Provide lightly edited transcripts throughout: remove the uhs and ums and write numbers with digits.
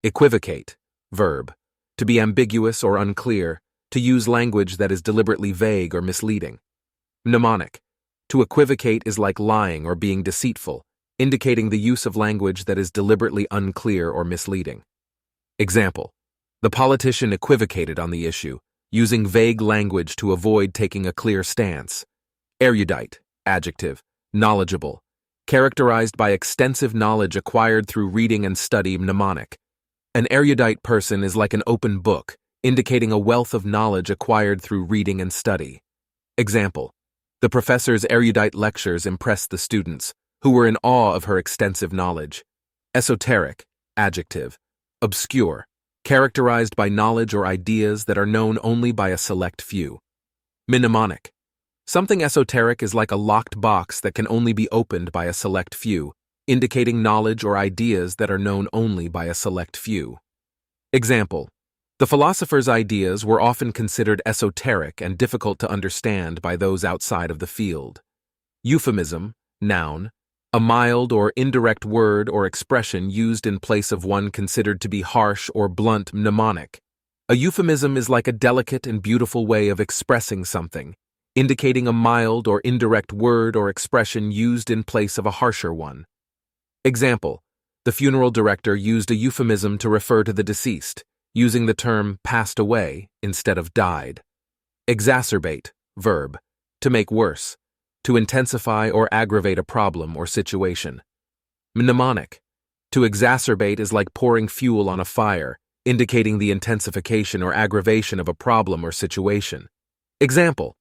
Equivocate, verb. To be ambiguous or unclear, to use language that is deliberately vague or misleading. Mnemonic. To equivocate is like lying or being deceitful, indicating the use of language that is deliberately unclear or misleading. Example. The politician equivocated on the issue, using vague language to avoid taking a clear stance. Erudite, adjective, knowledgeable, characterized by extensive knowledge acquired through reading and study. Mnemonic. An erudite person is like an open book, indicating a wealth of knowledge acquired through reading and study. Example. The professor's erudite lectures impressed the students, who were in awe of her extensive knowledge. Esoteric, adjective, obscure, characterized by knowledge or ideas that are known only by a select few. Mnemonic. Something esoteric is like a locked box that can only be opened by a select few, indicating knowledge or ideas that are known only by a select few. Example. The philosopher's ideas were often considered esoteric and difficult to understand by those outside of the field. Euphemism, noun, a mild or indirect word or expression used in place of one considered to be harsh or blunt. Mnemonic. A euphemism is like a delicate and beautiful way of expressing something, indicating a mild or indirect word or expression used in place of a harsher one. Example. The funeral director used a euphemism to refer to the deceased, using the term passed away instead of died. Exacerbate, verb, to make worse, to intensify or aggravate a problem or situation. Mnemonic. To exacerbate is like pouring fuel on a fire, indicating the intensification or aggravation of a problem or situation. Example.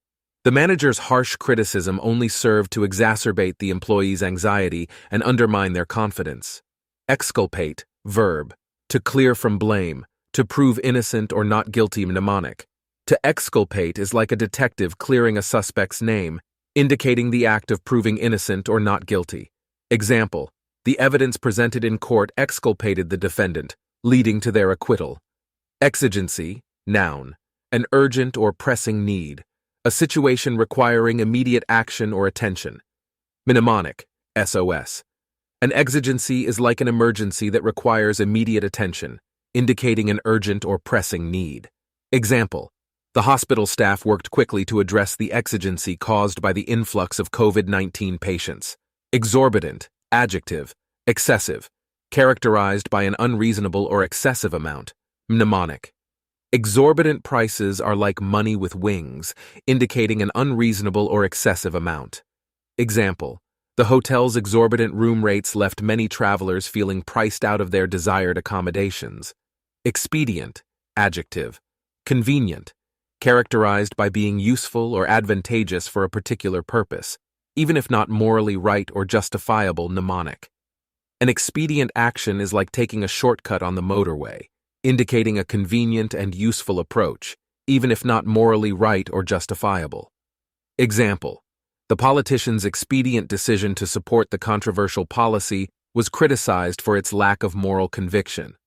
The manager's harsh criticism only served to exacerbate the employee's anxiety and undermine their confidence. Exculpate, verb, to clear from blame, to prove innocent or not guilty. Mnemonic. To exculpate is like a detective clearing a suspect's name, indicating the act of proving innocent or not guilty. Example. The evidence presented in court exculpated the defendant, leading to their acquittal. Exigency, noun, an urgent or pressing need, a situation requiring immediate action or attention. Mnemonic, SOS. An exigency is like an emergency that requires immediate attention, indicating an urgent or pressing need. Example. The hospital staff worked quickly to address the exigency caused by the influx of COVID-19 patients. Exorbitant, adjective, excessive, characterized by an unreasonable or excessive amount. Mnemonic. Exorbitant prices are like money with wings, indicating an unreasonable or excessive amount. Example. The hotel's exorbitant room rates left many travelers feeling priced out of their desired accommodations. Expedient, adjective, convenient, characterized by being useful or advantageous for a particular purpose, even if not morally right or justifiable. Mnemonic. An expedient action is like taking a shortcut on the motorway, indicating a convenient and useful approach, even if not morally right or justifiable. Example. The politician's expedient decision to support the controversial policy was criticized for its lack of moral conviction.